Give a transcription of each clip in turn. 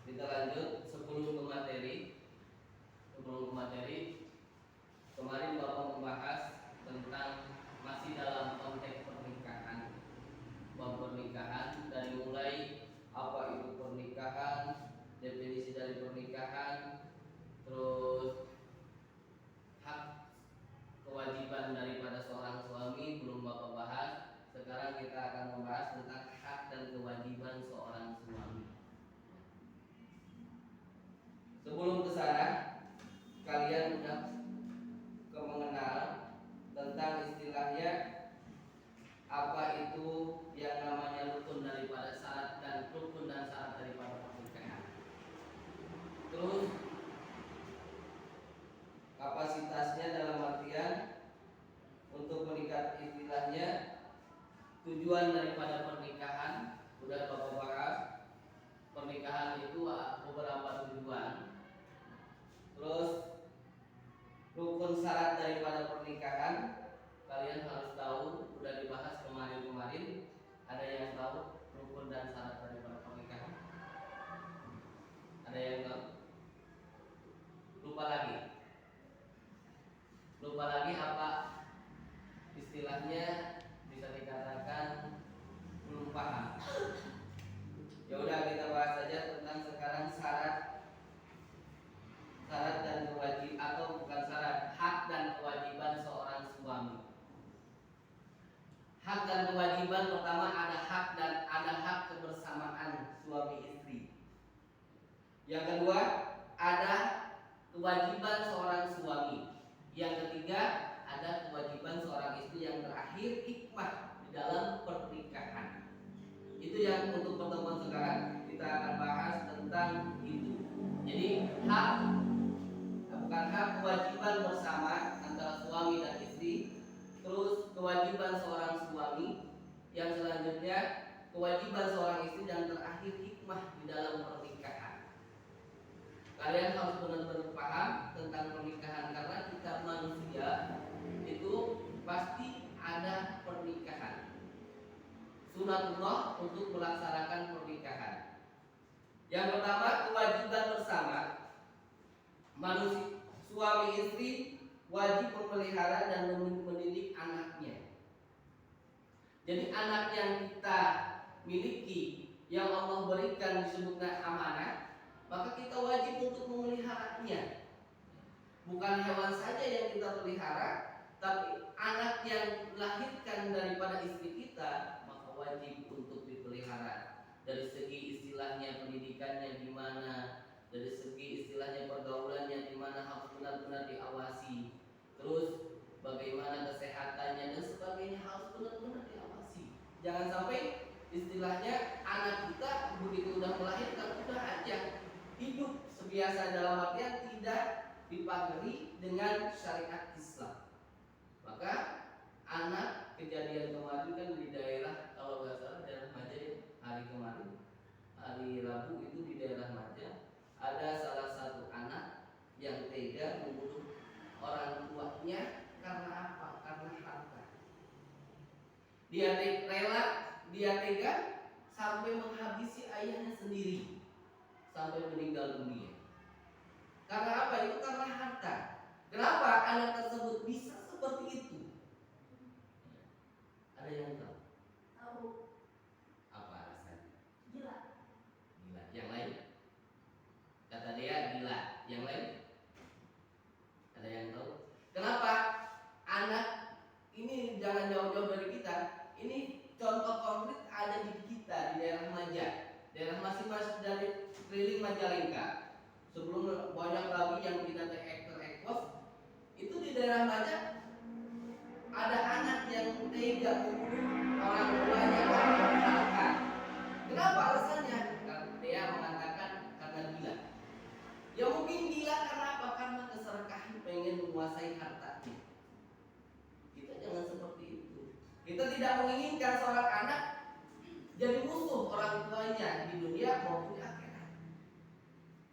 Kita lanjut sebelum ke materi. Kemarin Bapak membahas tentang masih dalam konteks pernikahan. Bab pernikahan dari mulai apa itu pernikahan, definisi dari pernikahan, terus hak kewajiban daripada seorang suami belum Bapak bahas. Sekarang kita akan membahas tentang hak dan kewajiban seorang suami. Sebelum ke sana, kalian sudah mengenal tentang istilahnya apa itu yang namanya rukun daripada syarat dan rukun dan syarat daripada pernikahan. Terus kapasitasnya dalam artian untuk menikah istilahnya tujuan daripada pernikahan sudah Bapak bahas. Pernikahan itu beberapa tujuan. Terus rukun syarat daripada pernikahan kalian harus tahu, sudah dibahas kemarin. Ada yang tahu rukun dan syarat daripada pernikahan? Ada yang tahu? Lupa lagi apa istilahnya, bisa dikatakan belum paham. Ya udah, kita bahas saja tentang sekarang syarat dan kewajiban, atau bukan syarat, hak dan kewajiban seorang suami. Hak dan kewajiban pertama ada hak kebersamaan suami istri. Yang kedua ada kewajiban seorang suami. Yang ketiga ada kewajiban seorang istri. Yang terakhir hikmah di dalam pernikahan. Itu yang untuk pertemuan sekarang kita akan bahas tentang itu. Jadi kewajiban bersama antara suami dan istri, terus kewajiban seorang suami, yang selanjutnya kewajiban seorang istri, dan terakhir hikmah di dalam pernikahan. Kalian harus benar-benar paham tentang pernikahan, karena kita manusia itu pasti ada pernikahan. Sunatullah untuk melaksanakan pernikahan. Yang pertama, kewajiban bersama. Manusia suami istri wajib memelihara dan mendidik anaknya. Jadi anak yang kita miliki, yang Allah berikan disebutkan amanah, maka kita wajib untuk memeliharanya. Bukan hewan saja yang kita pelihara, tapi anak yang dilahirkan daripada istri kita, maka wajib untuk dipelihara. Dari segi istilahnya pendidikannya di mana, dari segi istilahnya pergaulannya di mana, harus benar-benar diawasi. Terus bagaimana kesehatannya dan sebagainya harus benar-benar diawasi. Jangan sampai istilahnya anak kita begitu udah melahirkan udah aja hidup sebiasa, dalam artian tidak dipagari dengan syariat Islam. Maka anak, kejadian kemarin kan di daerah, kalau nggak salah daerah Maja, hari Rabu itu di daerah Maja, ada salah satu anak yang tega membunuh orang tuanya. Karena apa? Karena harta. Dia tega sampai menghabisi ayahnya sendiri, sampai meninggal dunia. Karena apa? Itu karena harta. Kenapa anak tersebut bisa seperti itu? Ada yang tahu? Tahu. Apa alasannya? Gila. Yang lain? Kata dia gila. Yang lain? Ada yang tahu? Kenapa? Anak ini jangan jauh-jauh dari kita. Ini contoh konkret ada di kita, di daerah Maja, daerah masing-masing dari keliling Majalengka. Sebelum banyak lagi yang kita ekspos, itu di daerah Maja ada anak yang tega membunuh orang tuanya karena harta. Kenapa alasannya? Karena dia mengatakan karena gila. Ya mungkin gila karena apa? Karena keserakahan, pengen menguasai hartanya. Kita jangan seperti itu. Kita tidak menginginkan seorang anak jadi musuh orang tuanya di dunia maupun di akhirat.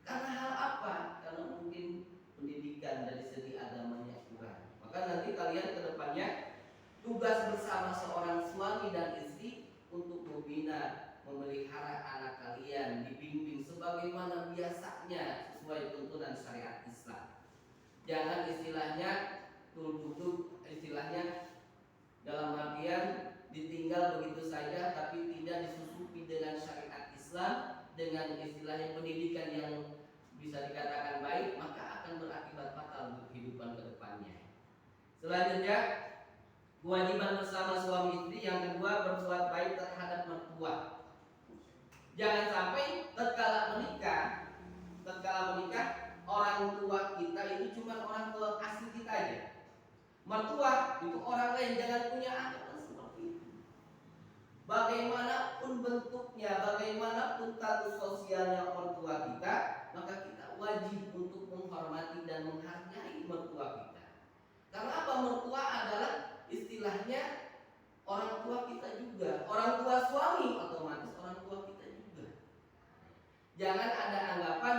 Karena hal apa? Karena mungkin pendidikan dari segi agamanya kurang. Maka nanti kalian ke depannya tugas bersama seorang suami dan istri untuk membina, memelihara anak kalian, dibimbing sebagaimana biasanya sesuai tuntunan syariat Islam. Jangan istilahnya tutup istilahnya dalam artian ditinggal begitu saja tapi tidak disusupi dengan syariat Islam, dengan istilahnya pendidikan yang bisa dikatakan baik, maka akan berakibat fatal untuk kehidupan kedepannya. Selanjutnya, kewajiban bersama suami istri yang kedua, berbuat baik terhadap mertua. Jangan sampai tatkala menikah orang tua kita ini cuma orang tua asli kita aja. Mertua itu orang lain, jangan punya anggapan seperti itu. Bagaimanapun bentuknya, bagaimanapun status sosialnya orang tua kita, maka kita wajib untuk menghormati dan menghargai mertua kita. Karena apa? Mertua adalah istilahnya orang tua kita juga, orang tua suami otomatis orang tua kita juga. Jangan ada anggapan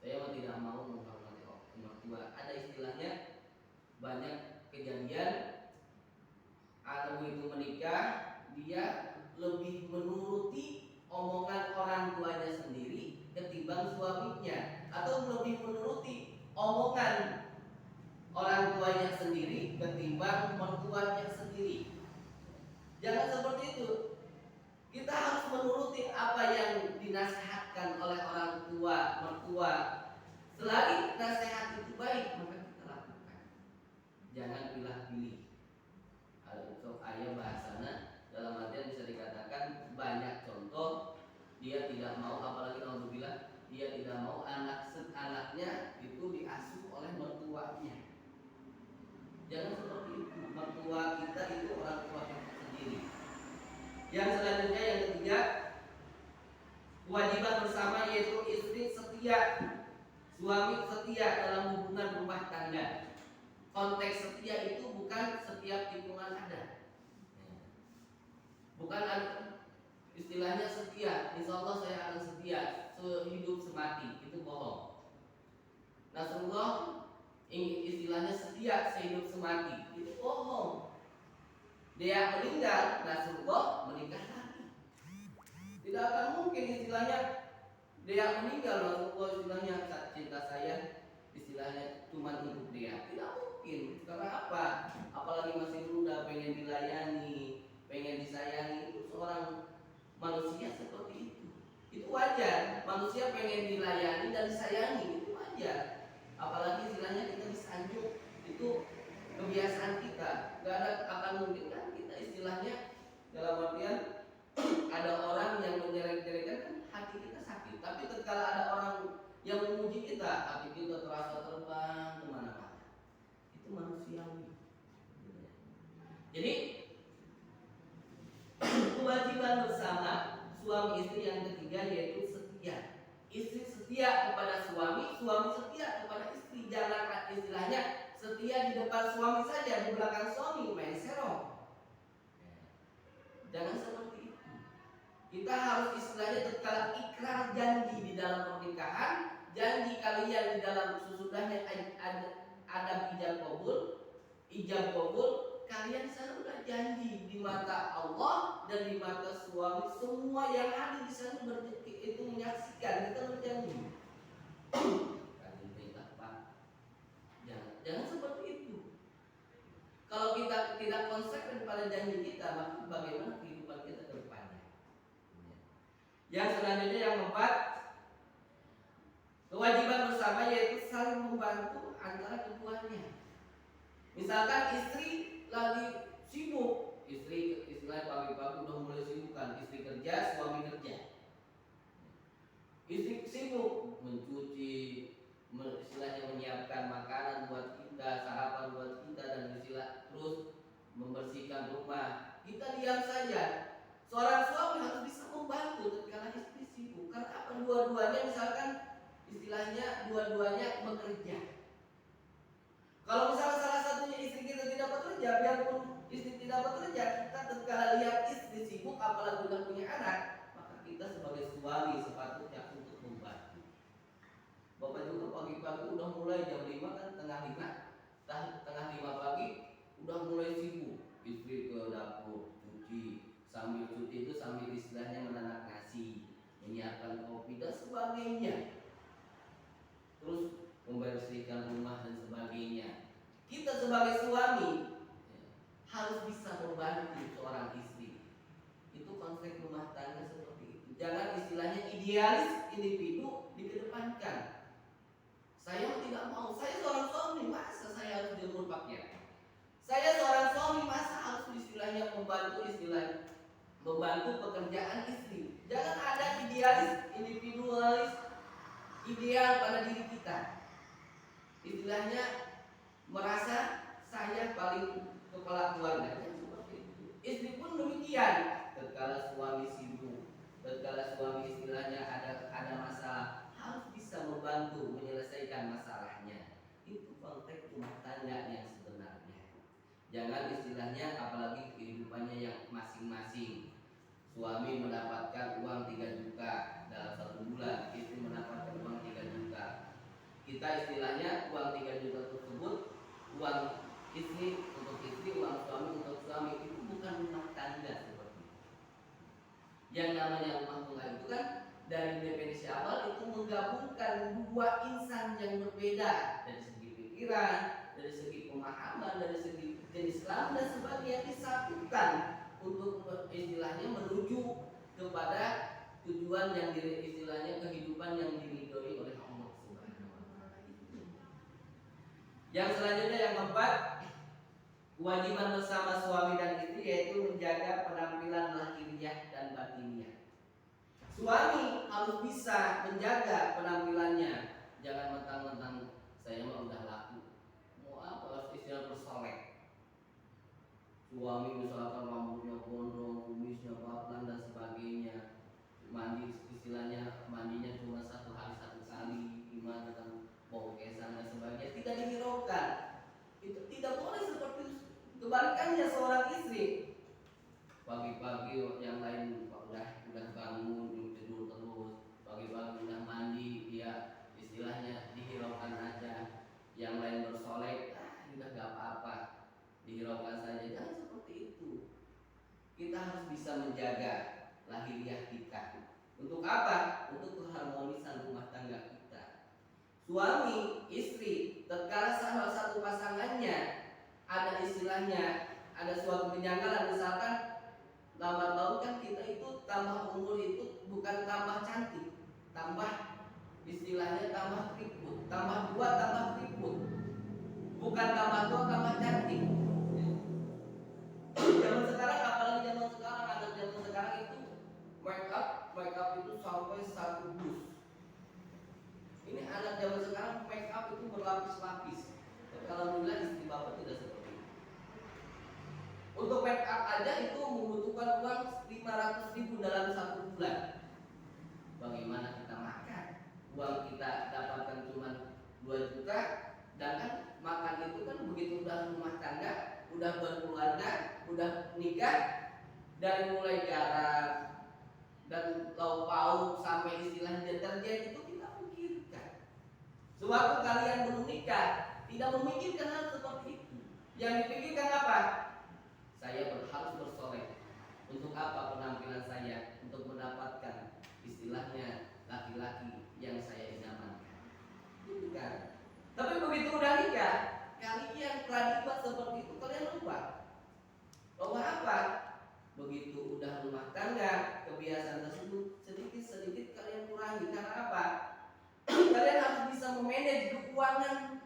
saya tidak mau menghormati mertua. Ada istilahnya, banyak kejadian anak itu menikah, dia lebih menuruti omongan orang tuanya sendiri ketimbang suaminya, atau lebih menuruti omongan orang tuanya sendiri ketimbang mertuanya sendiri. Jangan seperti itu. Kita harus menuruti apa yang dinasihatkan oleh orang tua, mertua. Selagi nasihat itu baik, maka kita lakukan. Jangan pilih-pilih. Untuk ayat bahasana dalam artian bisa dikatakan banyak contoh dia tidak mau, apalagi alhamdulillah dia tidak mau anaknya itu diasuh oleh mertuanya. Jangan seperti itu. Mertua kita itu orang tua kita sendiri. Yang selanjutnya, yang ketiga, kewajiban bersama yaitu istri setia, suami setia dalam hubungan rumah tangga. Konteks setia itu bukan setiap tikungan ada. Bukan istilahnya setia, insya Allah saya akan setia sehidup semati, itu bohong. Nasrullah istilahnya setia sehidup semati, itu bohong. Dia meninggal, Nasrullah menikah lagi. Tidak akan mungkin istilahnya dia meninggal, Nasrullah istilahnya cinta saya istilahnya cuma untuk dia. Tidak mungkin. Karena apa? Apalagi masih muda, pengen dilayani, pengen disayangi. Itu seorang manusia seperti itu. Itu wajar. Manusia pengen dilayani dan disayangi, itu wajar. Apalagi istilahnya kita disanjung, itu kebiasaan kita. Gak ada akan mungkin kan kita istilahnya dalam artian ada orang yang menjelek-jelekan, kan hati kita sakit. Tapi ketika ada orang yang memuji kita, hati kita terasa terbang kemana-mana. Itu manusiawi. Jadi kewajiban bersama suami istri yang ketiga yaitu setia. Istri setia kepada suami, suami setia kepada istri. Jangan istilahnya setia di depan suami saja, di belakang suami main serong. Jangan seperti itu. Kita harus istilahnya tatkala ikrar janji di dalam pernikahan, janji kalian di dalam sesudahnya ada ijab kabul, kalian sana udah janji di mata Allah dan di mata suami, semua yang ada di sana itu menyaksikan kita berjanji. Jangan seperti itu. Kalau kita tidak konsisten pada janji kita, maka bagaimana kehidupan kita ke depannya? Yang selanjutnya, yang keempat, kewajiban bersama yaitu saling membantu antara keduanya. Misalkan istri lagi sibuk, istri istilah pagi-pagi udah mulai sibuk kan, istri kerja, suami kerja. Istri sibuk mencuci, istilahnya menyiapkan makanan buat kita, sarapan buat kita, dan istilah terus membersihkan rumah. Kita diam saja. Seorang suami harus bisa membantu ketika istri sibuk. Karena apa? Dua-duanya misalkan istilahnya dua-duanya bekerja. Kalau misalnya salah satunya istri kita tidak bekerja, biarpun istri tidak bekerja, kita ketika lihat istri sibuk apalagi sudah punya anak, maka kita sebagai suami sepatutnya untuk membantu. Bapak juga pagi-pagi udah mulai jam 5 kan, tengah 5 pagi udah mulai sibuk. Istri ke dapur cuci, sambil cuci itu sambil istilahnya menanak nasi, menyiapkan kopi dan sebagainya, terus membersihkan rumah dan sebagainya. Kita sebagai suami harus bisa membantu seorang istri. Itu konsep rumah tangga seperti itu. Jangan istilahnya idealis individu dikedepankan. Saya tidak mau, saya seorang suami, masa saya harus jemur pakaian? Saya seorang suami, masa harus istilahnya membantu pekerjaan istri? Jangan ada idealis, individualis, ideal pada diri kita. Istilahnya merasa saya paling kepala keluarga. Istri pun demikian. Tatkala suami sibuk, tatkala suami istilahnya ada masalah, harus bisa membantu menyelesaikan masalahnya. Itu konteks rumah tangga yang sebenarnya. Jangan istilahnya apalagi kehidupannya yang masing-masing. Suami mendapatkan uang 3 juta dalam 1 bulan, istri mendapatkan uang 3 juta. Kita istilahnya uang 3 juta tersebut uang istri untuk istri, uang suami untuk suami. Itu bukan rumah tangga seperti itu. Yang namanya rumah tangga itu kan dari definisi awal itu menggabungkan dua insan yang berbeda dari segi pikiran, dari segi pemahaman, dari segi jenis kelamin dan sebagainya, disatukan untuk istilahnya menuju kepada tujuan yang istilahnya kehidupan yang diridhoi oleh Allah Subhanahu wa taala. Yang selanjutnya yang keempat, kewajiban bersama suami dan istri yaitu menjaga penampilan lahiriah dan batiniah. Suami harus bisa menjaga penampilannya. Jangan mentang-mentang saya mah udah laku, mau apa harus istilah bersolek. Suami misalkan rambutnya gondrong, kumisnya patlan dan sebagainya, mandi istilahnya mandinya cuma 1 hari 1 kali, gimana kan bau kesan dan sebagainya, tidak dihiraukan. Itu tidak boleh seperti itu. Kebalikannya seorang istri, pagi-pagi yang lain udah bangun tidur terus, pagi-pagi udah mandi, dia istilahnya dihiraukan aja, yang lain bersolek, udah gak apa-apa, dihiraukan saja. Jangan seperti itu. Kita harus bisa menjaga lahiriah kita. Untuk apa? Untuk keharmonisan rumah tangga kita. Suami, istri, tatkala salah satu pasangannya ada istilahnya ada suatu kejanggalan, misalkan lambat laun kan kita itu tambah umur itu bukan tambah cantik, tambah istilahnya tambah keriput, tambah tua tambah keriput, bukan tambah tua tambah cantik. Zaman sekarang, apalagi zaman sekarang, anak zaman sekarang itu make up itu sampai 1 dus. Ini anak zaman sekarang make up itu berlapis-lapis. Kalau bilang istri bapak tidak seperti itu. Untuk make up aja itu membutuhkan uang 500.000 dalam 1 bulan. Bagaimana kita makan? Uang kita dapatkan cuma 2 juta, dan kan makan itu kan begitu udah rumah tangga, udah berkeluarga, udah nikah, dari mulai garam dan lauk pauk sampai istilah deterjen itu kita pikirkan. Sewaktu kalian belum nikah, tidak memikirkan hal seperti itu. Yang dipikirkan apa? Saya harus bersolek. Untuk apa penampilan saya? Untuk mendapatkan istilahnya laki-laki yang saya idamankan. Itu kan. Tapi begitu udah nikah, kalian paradigma seperti itu kalian lupa. Bahwa apa? Begitu udah rumah tangga, kebiasaan tersebut sedikit-sedikit kalian kurangi. Karena apa? Kalian harus bisa memanage keuangan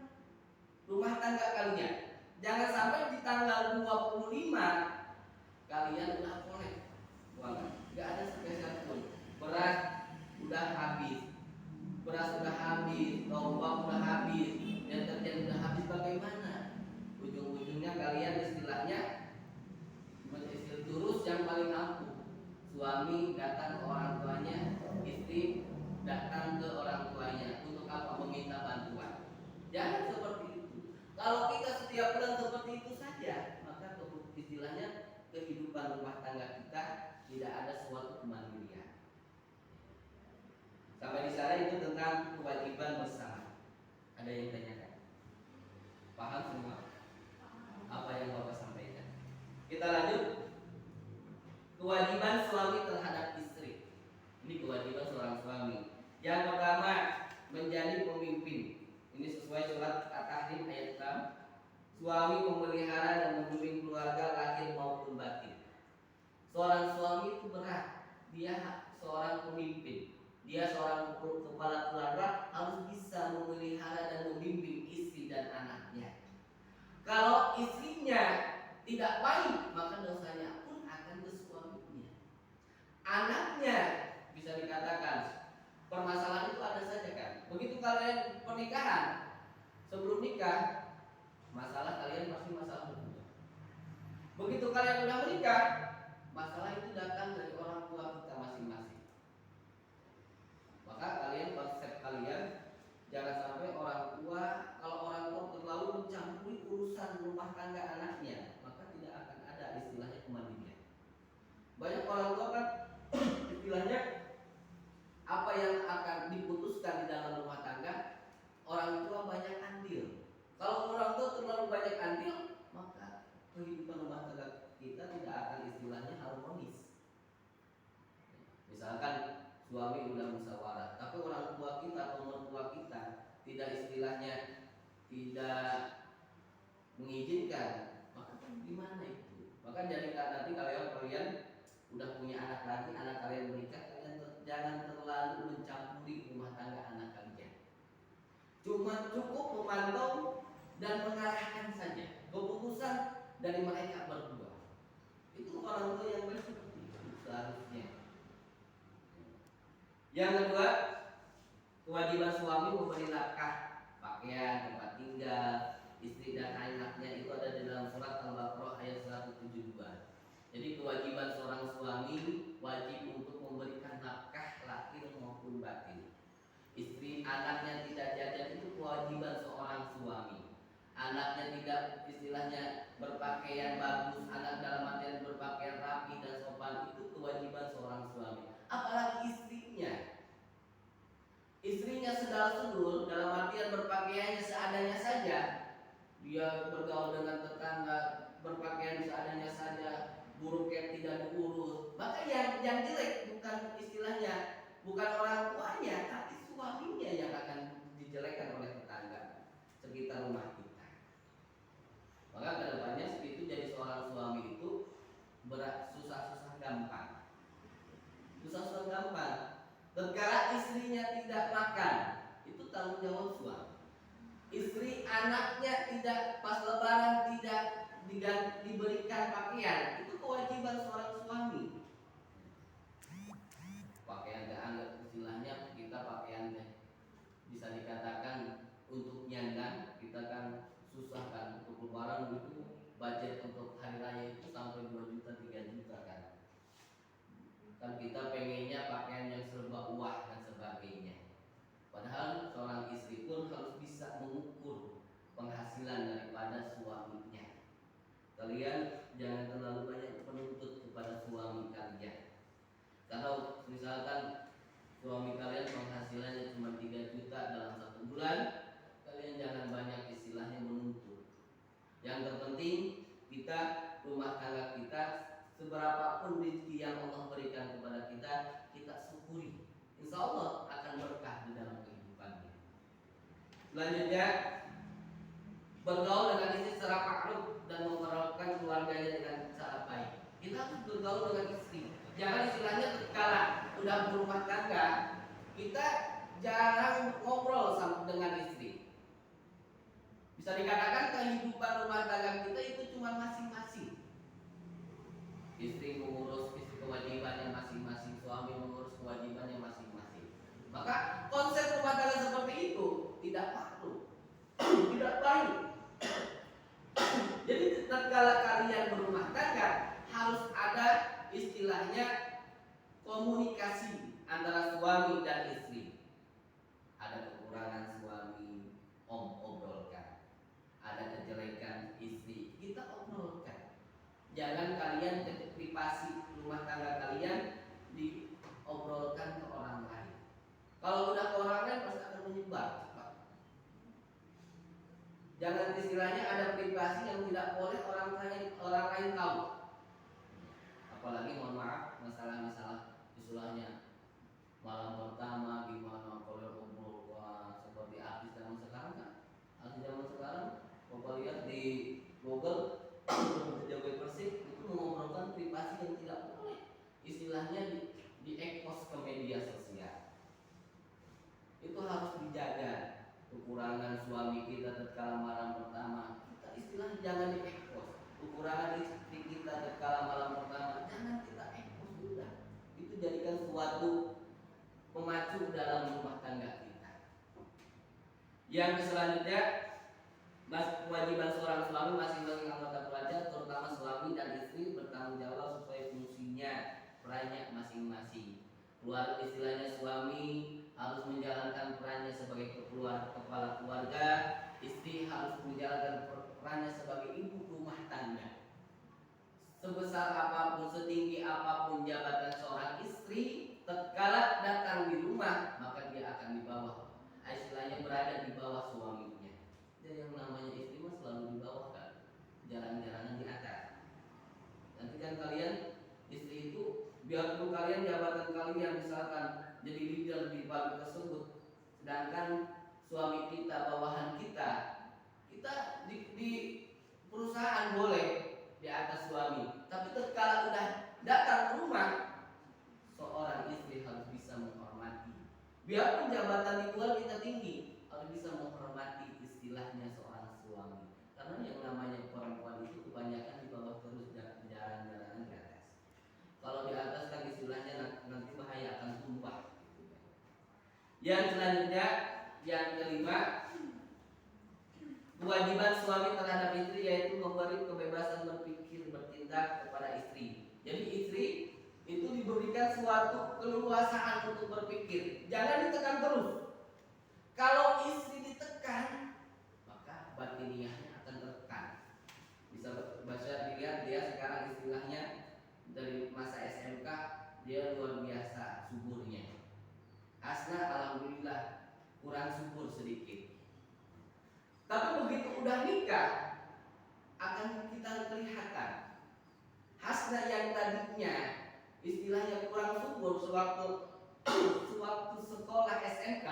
rumah tangga kalian. Jangan sampai di tanggal 25 kalian udah kolek keuangan, nggak ada spesial pun. Beras udah habis, tombak udah habis, deterjen udah habis. Bagaimana? Ujung-ujungnya kalian istilahnya menistil terus yang paling ampuh. Suami datang ke orang tuanya, istri datang ke orang tuanya. Untuk apa? Meminta bantuan. Jangan seperti itu. Kalau kita setiap bulan seperti itu saja, maka istilahnya kehidupan rumah tangga kita tidak ada suatu kemandirian. Sampai di sana itu tentang kewajiban bersama. Ada yang tanyakan? Paham semua? Apa yang Bapak sampaikan? Kita lanjut. Kewajiban suami terhadap istri. Ini kewajiban seorang Yang pertama, menjadi pemimpin. Ini sesuai surat At-Tahrim ayat 6. Suami memelihara dan membimbing keluarga lahir maupun batin. Seorang suami itu berat. Dia seorang pemimpin. Dia seorang kepala keluarga, harus bisa memelihara dan membimbing istri dan anaknya. Kalau istrinya tidak baik, maka dosanya pun akan ke suaminya. Anaknya bisa dikatakan permasalahan itu ada saja kan. Begitu kalian pernikahan, sebelum nikah, masalah kalian pasti masalah berdua. Begitu kalian sudah menikah, masalah itu datang dari orang tua kita masing-masing. Maka kalian, konsep kalian, jangan sampai orang tua, kalau orang tua terlalu mencampuri urusan rumah tangga anaknya, maka tidak akan ada istilahnya kemandirian. Banyak orang tua kan istilahnya apa yang akan diputuskan di dalam rumah tangga, orang tua banyak andil. Kalau orang tua terlalu banyak andil, maka kehidupan rumah tangga kita tidak akan istilahnya harmonis. Misalkan suami sudah musyawarah, tapi orang tua kita atau mertua kita tidak istilahnya tidak mengizinkan, maka gimana itu? Maka jadi nanti kalian udah punya anak lagi, anak kalian menikah, kalian jangan terlalu mencampuri rumah tangga anak kalian. Cuma cukup memantau dan mengarahkan saja. Keputusan dari mereka berdua. Itu orang tua yang baik seperti itu seharusnya. Yang kedua, kewajiban suami memberi nafkah, pakaian, tempat tinggal, istri dan anaknya itu ada di dalam surat Al-Baqarah ayat 172. Jadi kewajiban seorang suami wajib untuk memberikan nafkah lahir maupun batin. Istri anaknya tidak jajan itu kewajiban seorang suami. Anaknya tidak istilahnya berpakaian bagus, anak dalam artian berpakaian rapi dan sopan, itu kewajiban seorang suami. Apalagi istrinya. Istrinya sedal-sedul dalam artian berpakaiannya seadanya saja. Dia bergaul dengan tetangga, berpakaian seadanya saja, buruknya tidak diurus. Maka yang jelek bukan istilahnya, bukan orang tuanya, tapi suaminya yang akan dijelekkan oleh tetangga sekitar rumah kita. Maka kedepannya itu jadi seorang suami itu berat, susah-susah gampang. Susah-susah gampang. Tatkala istrinya tidak makan, itu tanggung jawab suami. Istri anaknya tidak pas lebaran tidak diberikan pakaian, itu kewajiban seorang suami. Pakaian anggap istilahnya kita pakaian bisa dikatakan untuk nyandang, kita kan susah kan untuk lebaran itu budget untuk hari raya itu sampai 2 juta 3 juta kan. Kan kita pengennya pakaian yang serba wah dan sebagainya. Padahal seorang istri pun harus bisa mengukur penghasilan daripada suaminya. Kalian jangan terlalu banyak penuntut kepada suami kalian. Kalau misalkan suami kalian penghasilannya cuma 3 juta dalam 1 bulan, kalian jangan banyak istilahnya menuntut. Yang terpenting kita, rumah tangga kita, seberapapun rezeki yang Allah berikan kepada kita, kita syukuri. Insya Allah akan berkah di dalam kehidupannya. Selanjutnya, bergaul dengan istri secara makruf dan memperlakukan keluarganya dengan cara baik. Kita harus bergaul dengan istri. Jangan istilahnya tatkala udah berumah tangga, kita jarang ngobrol sama dengan istri. Bisa dikatakan kehidupan rumah tangga kita itu cuma masing-masing. Istri mengurus kewajibannya masing-masing, suami mengurus kewajibannya masing-masing. Maka konsep rumah tangga seperti itu tidak makruh, tidak baik. Jadi tatkala kalian berumah tangga harus ada istilahnya komunikasi antara suami dan istri. Ada kekurangan suami, obrolkan. Ada kejelekan istri, kita obrolkan. Jangan kalian privasi rumah tangga kalian diobrolkan ke orang lain. Kalau udah ke orang lain pasti akan menyebar. Jangan istilahnya ada privasi yang tidak boleh orang lain tahu. Apalagi mohon maaf masalah istilahnya malam pertama gimana kekurangan suami kita tatkala malam pertama, kita istilahnya jangan diekspos. Kekurangan istri kita tatkala malam pertama, jangan kita ekspos juga. Itu jadikan suatu pemacu dalam rumah tangga kita. Yang selanjutnya, kewajiban seorang suami masing-masing anggota keluarga, terutama suami dan istri, bertanggung jawab sesuai fungsinya, perannya masing-masing. Keluarga istilahnya suami harus menjalankan perannya sebagai kepala keluarga, istri harus menjalankan perannya sebagai ibu rumah tangga. Sebesar apapun, setinggi apapun jabatan seorang istri, tatkala datang di rumah, maka dia akan di bawah, istilahnya berada di bawah suaminya. Jadi yang namanya istri mah selalu di bawah kan, jarang-jarang di atas. Nanti kan kalian istri itu, biarpun kalian jabatan kalian misalkan jadi leader di pabrik tersebut, sedangkan suami kita, bawahan kita di perusahaan boleh di atas suami, tapi tatkala udah datang ke rumah, seorang istri harus bisa menghormati. Biarpun jabatan di luar kita tinggi, harus bisa menghormati istilahnya seorang suami. Karena yang namanya perempuan itu kebanyakan di bawah terus, jarang-jarang di atas. Kalau di atas kan istilahnya nanti bahaya akan tumpah. Yang selanjutnya, yang kelima, kewajiban suami terhadap istri yaitu memberi kebebasan berpikir, bertindak kepada istri. Jadi istri itu diberikan suatu keleluasaan untuk berpikir, jangan ditekan terus. Kalau istri ditekan, maka batiniahnya akan tertekan. Bisa baca dilihat dia sekarang istilahnya dari masa SMK dia luar biasa suburnya. Asna alhamdulillah kurang subur sedikit. Tapi begitu udah nikah akan kita kelihatan Hasna yang tadinya istilahnya kurang subur sewaktu sekolah SMK,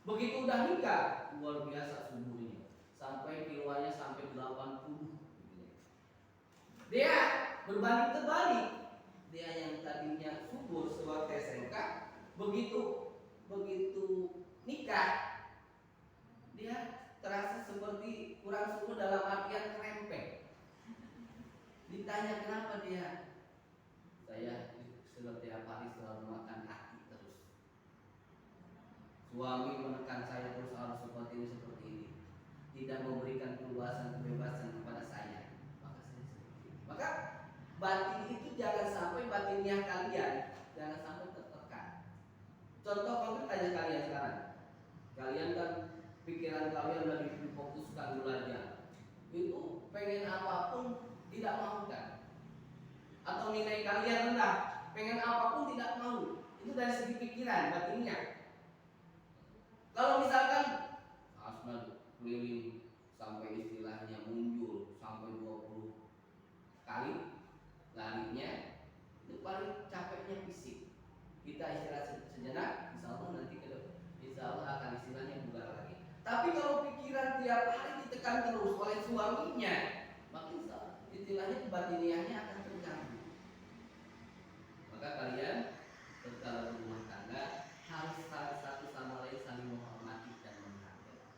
begitu udah nikah luar biasa suburnya, sampai kiloannya sampai 80. Dia berbanding terbalik, dia yang tadinya subur sewaktu SMK, begitu nikah dia terasa seperti kurang subur dalam artian kerempeng. Ditanya kenapa dia, saya setiap hari selalu makan hati terus. Suami menekan saya terus harus seperti ini, tidak memberikan kebebasan kepada saya. Maka batin itu jangan sampai batinnya kalian jangan sampai tertekan. Contoh konkret aja kalian sekarang. Kalian kan pikiran kalian udah difokuskan belajar. Itu pengen apapun tidak mau kan? Atau nilai kalian rendah, pengen apapun tidak mau. Itu dari segi pikiran, batinnya. Kalau misalkan Asna keliling sampai istilahnya muncul sampai 20 kali larinya, itu paling capeknya fisik. Kita istirahat sejenak, insya Allah nanti ke depan, insya Allah akan istilahnya bugar lagi. Tapi kalau pikiran tiap hari ditekan terus oleh suaminya, maka istilahnya batiniahnya akan terganggu. Maka kalian ketika berumah tangga harus satu sama lain saling menghormati dan menghargai.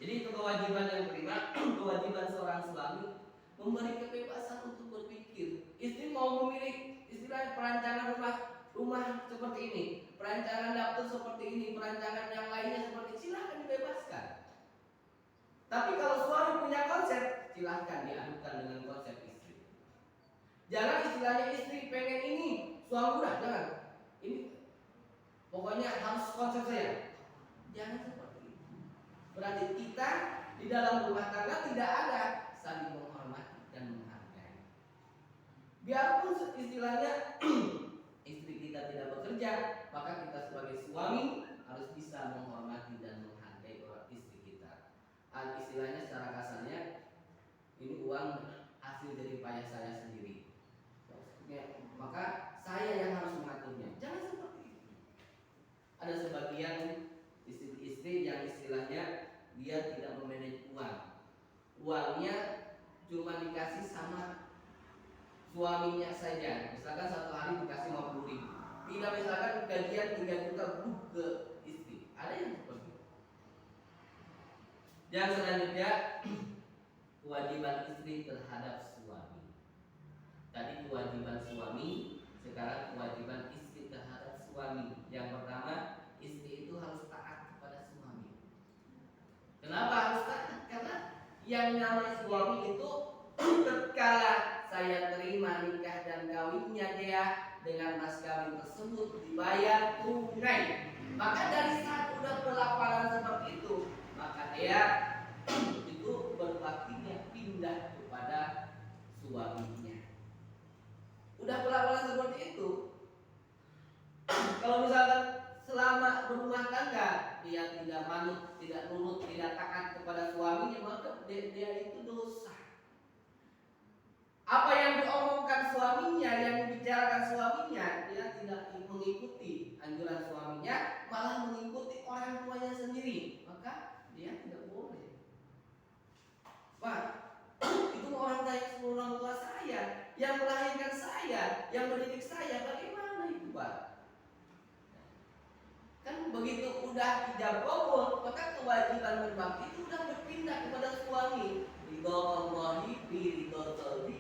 Jadi itu kewajiban yang kelima, kewajiban seorang suami memberi kebebasan untuk berpikir. Istri mau memilih istilah perancangan rumah seperti ini, perancangan dapur seperti ini, perancangan yang lainnya seperti, silahkan dibebaskan. Tapi kalau suami punya konsep, silahkan diadukan dengan konsep istri. Jangan istilahnya istri pengen ini, suami udah jangan. Ini pokoknya harus konsep saya. Jangan seperti itu. Berarti kita di dalam rumah tangga tidak ada saling menghormati dan menghargai. Biarpun istilahnya istri kita tidak bekerja, maka kita sebagai suami harus bisa menghormati dan menghargai orang istri kita. Istilahnya secara kasarnya, ini uang hasil dari payah saya sendiri. Maka saya yang harus mengaturnya. Jangan seperti itu. Ada sebagian istri-istri yang istilahnya dia tidak memanage uang. Uangnya cuma dikasih sama suaminya saja. Misalkan satu hari dikasih 50.000. Tidak misalkan gajian 3 juta ke istri. Ada yang seperti itu. Yang selanjutnya kewajiban istri terhadap suami. Tadi kewajiban suami, sekarang kewajiban istri terhadap suami. Yang pertama, istri itu harus taat kepada suami. Kenapa harus taat? Karena yang namanya suami itu tatkala saya terima nikah dan kawinnya dia dengan mas kawin tersebut dibayar tunai, maka dari saat udah pelaparan seperti itu, maka dia itu berbaktinya pindah kepada suaminya. Udah pelaparan seperti itu, kalau misalkan selama berumah tangga dia tidak manut, tidak nurut, tidak taat kepada suaminya, maka dia itu dosa. Apa yang diomongkan suaminya, yang dibicarakan suaminya, dia tidak mengikuti anjuran suaminya, malah mengikuti orang tuanya sendiri, maka dia tidak boleh. Pak, itu orang tua saya, yang melahirkan saya, yang mendidik saya, bagaimana itu, Pak? Kan begitu udah ijab kabul, maka kewajiban berbakti itu udah berpindah kepada suami. Ridho Allahi bi ridho zawji,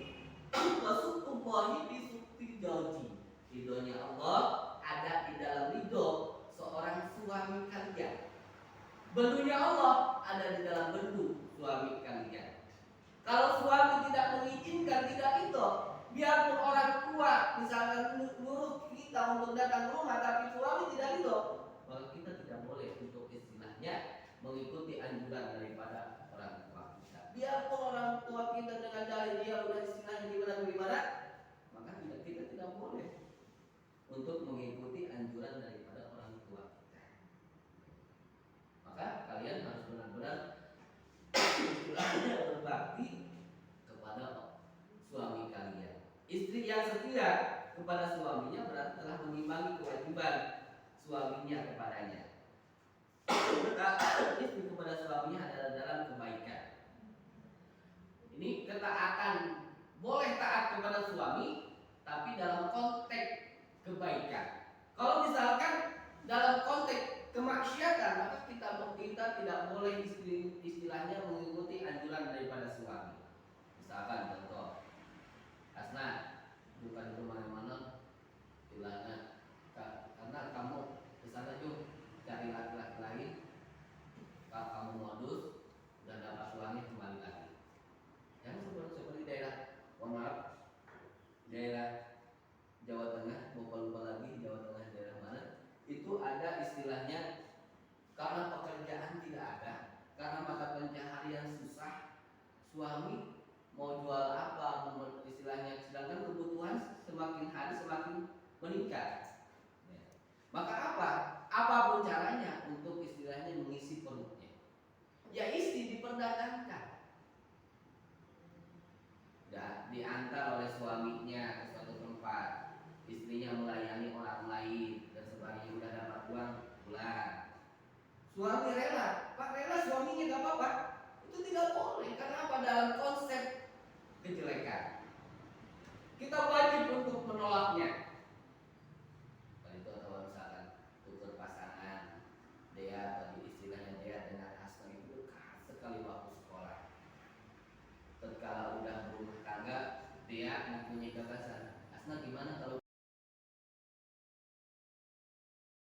wasuktullahi bi sukti zawji. Ridhonya Allah ada di dalam ridho seorang suami kalian. Bendunya Allah ada di dalam bendu suami kalian. Kalau suami tidak mengizinkan, tidak itu, biarpun orang tua misalkan nyuruh kita untuk datang ke rumah, tapi suami tidak itu, maka kita tidak boleh untuk istilahnya mengikuti anjuran daripada orang tua kita. Biarpun orang tua kita dengan dalil dia udah istilahnya gimana, maka kita tidak boleh untuk mengikuti anjuran daripada orang tua kita. Maka kalian harus benar-benar istilahnya berbakti kepada suami kalian. Istri yang setia kepada suaminya berarti telah mengimbangi kewajiban suaminya kepadanya. Istri kepada suaminya adalah dalam kebaikan. Ini ketaatan, boleh taat kepada suami, tapi dalam konteks kebaikan. Kalau misalkan dalam konteks kemaksiatan, maka kita tidak boleh istilahnya mengikuti anjuran daripada suami. Misalkan contoh, Asna, bukan itu mana-mana, istilahnya karena kamu kesana juga cari laki-laki lain, kalau kamu modus dan dapat uangnya kembali lagi. Yang seperti daerah, mohon maaf, daerah Jawa Tengah, lupa lagi Jawa Tengah daerah mana, itu ada istilahnya karena pekerjaan tidak ada, karena mata pencaharian susah, suami mau jual apa, istilahnya, sedangkan kebutuhan semakin hari semakin meningkat. Maka apapun caranya